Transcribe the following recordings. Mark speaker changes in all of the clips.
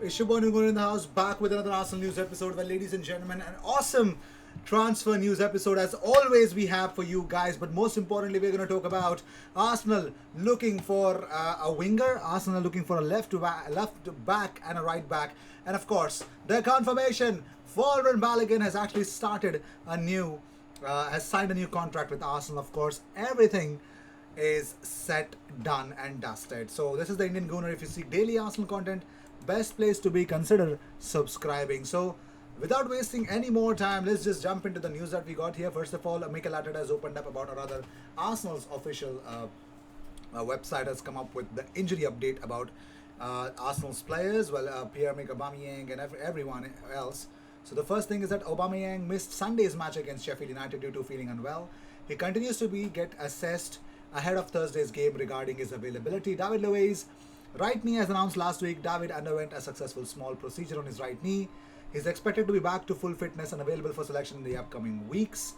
Speaker 1: Ishubonu in the house, back with another Arsenal news episode. Well, ladies and gentlemen, an awesome transfer news episode as always we have for you guys. But most importantly, we're going to talk about Arsenal looking for a winger, Arsenal looking for a left back and a right back, and of course the confirmation: Folarin Balogun has actually started a new, has signed a new contract with Arsenal. Of course, everything is set, done, and dusted. So this is the Indian Gooner. If you see daily Arsenal content, best place to be, consider subscribing. So without wasting any more time, let's just jump into the news that we got here. First of all, Mikel Arteta has opened up about, or rather Arsenal's official website has come up with the injury update about Arsenal's players, Pierre-Emerick Aubameyang and everyone else. So the first thing is that Aubameyang missed Sunday's match against Sheffield United due to feeling unwell. He continues to get assessed ahead of Thursday's game regarding his availability. David Luiz's right knee, as announced last week, David underwent a successful small procedure on his right knee. He's expected to be back to full fitness and available for selection in the upcoming weeks.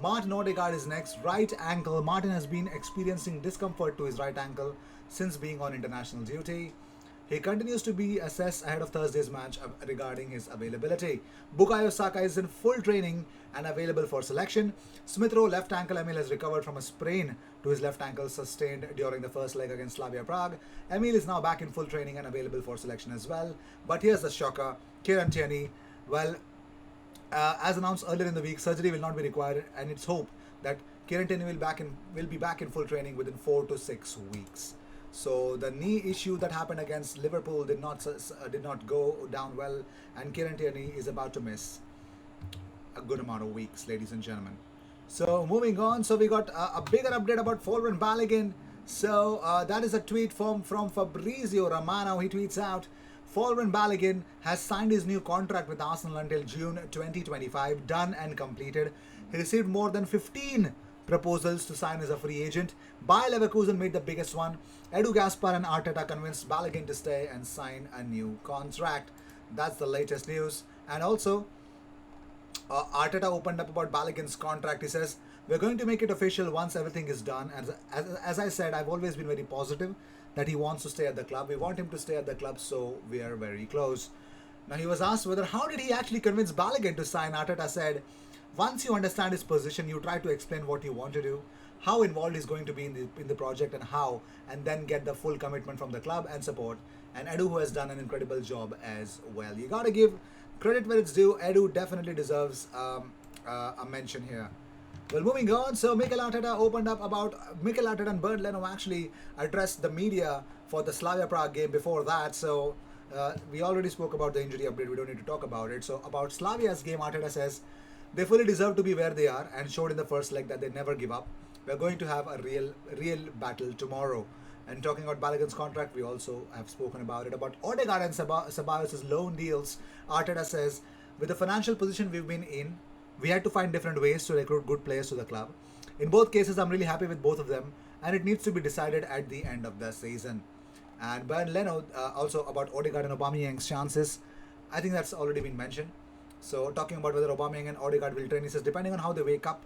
Speaker 1: Martin Odegaard is next. Right ankle. Martin has been experiencing discomfort to his right ankle since being on international duty. He continues to be assessed ahead of Thursday's match regarding his availability. Bukayo Saka is in full training and available for selection. Smith Rowe left ankle Emil has recovered from a sprain to his left ankle sustained during the first leg against Slavia Prague. Emil is now back in full training and available for selection as well. But here's the shocker: Kieran Tierney, as announced earlier in the week, surgery will not be required, and it's hoped that Kieran Tierney will be back in full training within 4 to 6 weeks. So the knee issue that happened against Liverpool did not go down well, and Kieran Tierney is about to miss a good amount of weeks, ladies and gentlemen. So moving on, so we got a bigger update about Folarin Balogun. So that is a tweet from Fabrizio Romano. He tweets out: Folarin Balogun has signed his new contract with Arsenal until June 2025, done and completed. He received more than 15 proposals to sign as a free agent. Bayer Leverkusen made the biggest one. Edu Gaspar and Arteta convinced Balogun to stay and sign a new contract. That's the latest news. And also, Arteta opened up about Balogun's contract. He says, "We're going to make it official once everything is done." As I said, I've always been very positive that he wants to stay at the club. We want him to stay at the club, so we are very close. Now, he was asked whether how did he actually convince Balogun to sign. Arteta said, "Once you understand his position, you try to explain what you want to do, how involved he's going to be in the project, and then get the full commitment from the club and support." And Edu, who has done an incredible job as well. You got to give credit where it's due. Edu definitely deserves a mention here. Well, moving on, so Mikel Arteta and Bernd Leno actually addressed the media for the Slavia Prague game before that. So we already spoke about the injury update. We don't need to talk about it. So about Slavia's game, Arteta says they fully deserve to be where they are and showed in the first leg that they never give up. We're going to have a real battle tomorrow. And talking about Balogun's contract, we also have spoken about it. About Odegaard and Ceballos' loan deals, Arteta says, with the financial position we've been in, we had to find different ways to recruit good players to the club. In both cases, I'm really happy with both of them, and it needs to be decided at the end of the season. And Bernd Leno, also about Odegaard and Aubameyang's chances, I think that's already been mentioned. So talking about whether Aubameyang and Odegaard will train, he says, depending on how they wake up.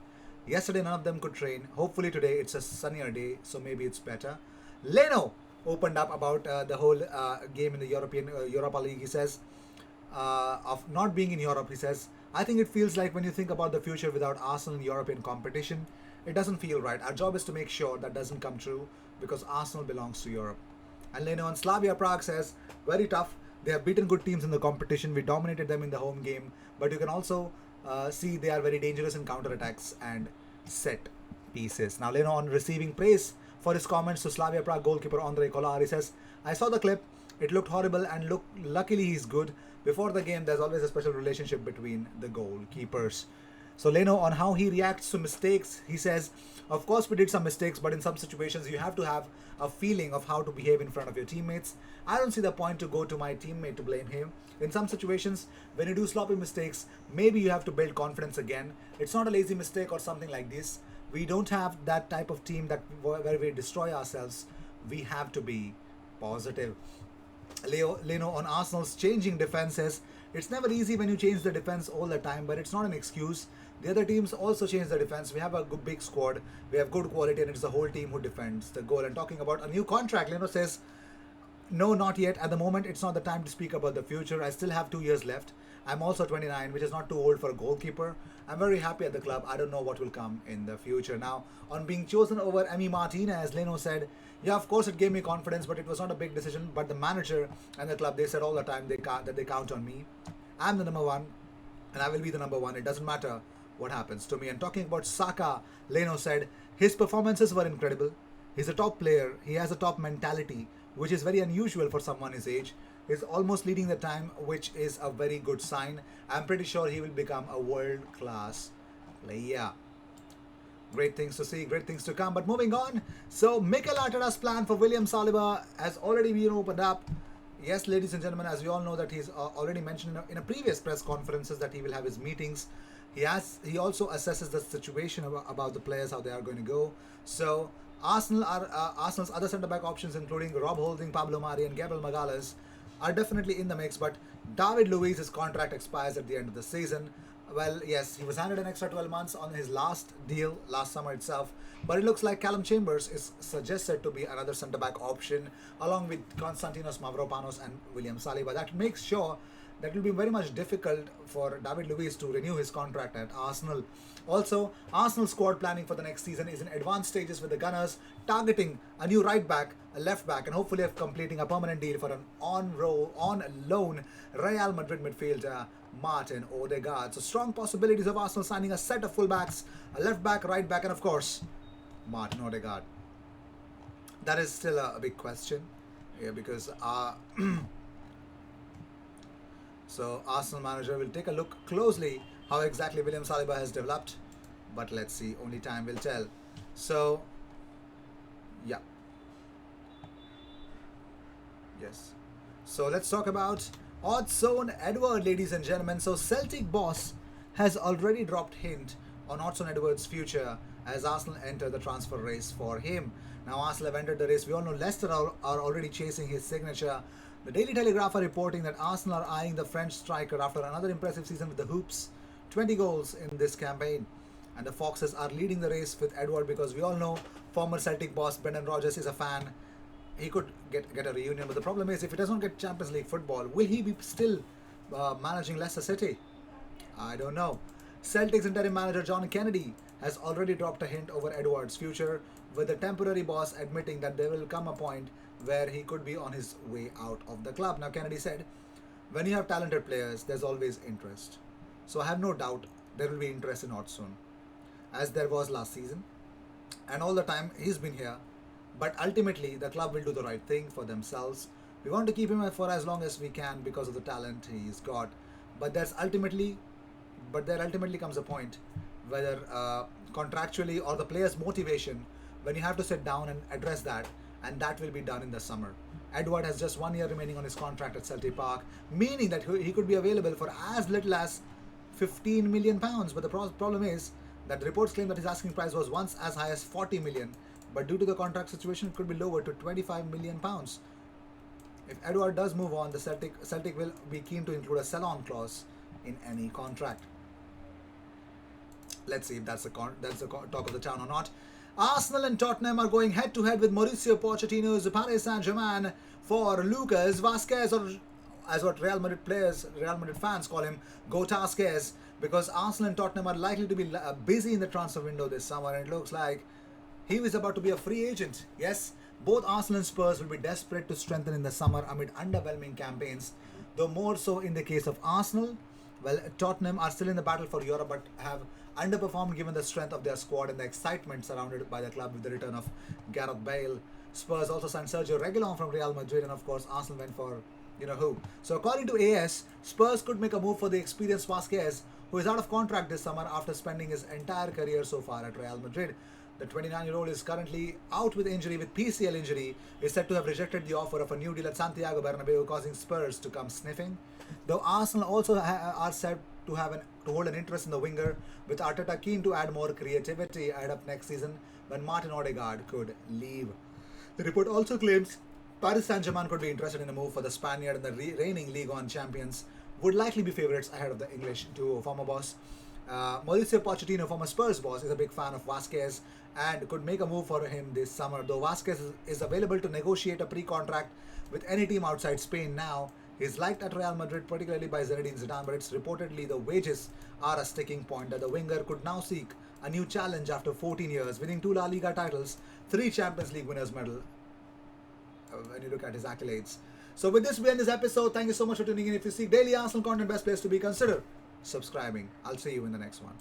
Speaker 1: Yesterday, none of them could train. Hopefully today, it's a sunnier day, so maybe it's better. Leno opened up about the whole game in the Europa League. He says, of not being in Europe, he says, I think it feels like when you think about the future without Arsenal in European competition, it doesn't feel right. Our job is to make sure that doesn't come true because Arsenal belongs to Europe. And Leno on Slavia Prague says, very tough. They have beaten good teams in the competition. We dominated them in the home game. But you can also see they are very dangerous in counterattacks and set pieces. Now, Leno on receiving praise for his comments to Slavia Prague goalkeeper Andrei Kolar. He says, I saw the clip. It looked horrible and luckily he's good. Before the game, there's always a special relationship between the goalkeepers. So Leno on how he reacts to mistakes, he says, of course we did some mistakes, but in some situations you have to have a feeling of how to behave in front of your teammates. I don't see the point to go to my teammate to blame him. In some situations, when you do sloppy mistakes, maybe you have to build confidence again. It's not a lazy mistake or something like this. We don't have that type of team where we destroy ourselves. We have to be positive. Leno on Arsenal's changing defense says, it's never easy when you change the defense all the time, but it's not an excuse. The other teams also change the defense. We have a good, big squad. We have good quality, and it's the whole team who defends the goal. And talking about a new contract, Leno says, No, not yet. At the moment, it's not the time to speak about the future. I still have 2 years left. I'm also 29, which is not too old for a goalkeeper. I'm very happy at the club. I don't know what will come in the future. Now, on being chosen over Emi Martinez, Leno said, yeah, of course it gave me confidence, but it was not a big decision. But the manager and the club, they said all the time that they count on me. I'm the number one, and I will be the number one. It doesn't matter what happens to me. And talking about Saka, Leno said, his performances were incredible. He's a top player. He has a top mentality, which is very unusual for someone his age. He's almost leading the time, which is a very good sign. I'm pretty sure he will become a world-class player. Great things to see, great things to come. But moving on, so Mikel Arteta's plan for William Saliba has already been opened up. Yes, ladies and gentlemen, as we all know that he's already mentioned in a previous press conferences that he will have his meetings. He also assesses the situation about the players, how they are going to go. So Arsenal's other centre-back options, including Rob Holding, Pablo Mari and Gabriel Magalhaes, are definitely in the mix, but David Luiz's contract expires at the end of the season. Well, yes, he was handed an extra 12 months on his last deal last summer itself, but it looks like Callum Chambers is suggested to be another centre-back option along with Konstantinos Mavropanos and William Saliba. That makes sure that it will be very much difficult for David Luiz to renew his contract at Arsenal. Also, Arsenal squad planning for the next season is in advanced stages with the Gunners targeting a new right back, a left back, and hopefully completing a permanent deal for an on loan Real Madrid midfielder Martin Odegaard. So strong possibilities of Arsenal signing a set of fullbacks, a left back, right back, and of course Martin Odegaard. That is still a big question here because so Arsenal manager will take a look closely how exactly William Saliba has developed, but let's see, only time will tell. So yeah, yes, so let's talk about Odsonne Edouard, ladies and gentlemen. So Celtic boss has already dropped hint on Odsonne Edouard's future as Arsenal enter the transfer race for him. Now Arsenal have entered the race. We all know Leicester are already chasing his signature. The Daily Telegraph are reporting that Arsenal are eyeing the French striker after another impressive season with the Hoops, 20 goals in this campaign. And the Foxes are leading the race with Edouard because we all know former Celtic boss Brendan Rodgers is a fan. He could get a reunion, but the problem is if he doesn't get Champions League football, will he be still managing Leicester City? I don't know. Celtic's interim manager John Kennedy has already dropped a hint over Edouard's future, with the temporary boss admitting that there will come a point where he could be on his way out of the club. Now Kennedy said, when you have talented players, there's always interest. So I have no doubt there will be interest in Odsonne, as there was last season. And all the time he's been here. But ultimately, the club will do the right thing for themselves. We want to keep him for as long as we can because of the talent he's got. But there ultimately comes a point whether contractually or the player's motivation, when you have to sit down and address that, and that will be done in the summer. Edouard has just 1 year remaining on his contract at Celtic Park, meaning that he could be available for as little as £15 million. But the problem is that the reports claim that his asking price was once as high as £40 million. But due to the contract situation, it could be lowered to £25 million. If Edouard does move on, the Celtic will be keen to include a sell-on clause in any contract. Let's see if that's the talk of the town or not. Arsenal and Tottenham are going head-to-head with Mauricio Pochettino's Paris Saint-Germain for Lucas Vazquez, or as what Real Madrid fans call him, Gotasquez, because Arsenal and Tottenham are likely to be busy in the transfer window this summer, and it looks like he is about to be a free agent. Yes, both Arsenal and Spurs will be desperate to strengthen in the summer amid underwhelming campaigns, though more so in the case of Arsenal. Well, Tottenham are still in the battle for Europe but have underperformed given the strength of their squad and the excitement surrounded by the club with the return of Gareth Bale. Spurs also signed Sergio Reguilon from Real Madrid, and of course Arsenal went for who. So according to AS, Spurs could make a move for the experienced Vazquez, who is out of contract this summer after spending his entire career so far at Real Madrid. The 29-year-old is currently out with PCL injury, is said to have rejected the offer of a new deal at Santiago Bernabeu, causing Spurs to come sniffing. Though Arsenal also are said to hold an interest in the winger, with Arteta keen to add more creativity ahead of next season when Martin Odegaard could leave. The report also claims Paris Saint-Germain could be interested in a move for the Spaniard, and the reigning Ligue 1 champions would likely be favourites ahead of the English duo. Former boss Mauricio Pochettino, former Spurs boss, is a big fan of Vazquez and could make a move for him this summer. Though Vasquez is available to negotiate a pre-contract with any team outside Spain now, he's liked at Real Madrid, particularly by Zinedine Zidane, but it's reportedly the wages are a sticking point that the winger could now seek a new challenge after 14 years, winning 2 La Liga titles, 3 Champions League winners' medal, when you look at his accolades. So with this, we end this episode. Thank you so much for tuning in. If you seek daily Arsenal content, best place to be, consider subscribing. I'll see you in the next one.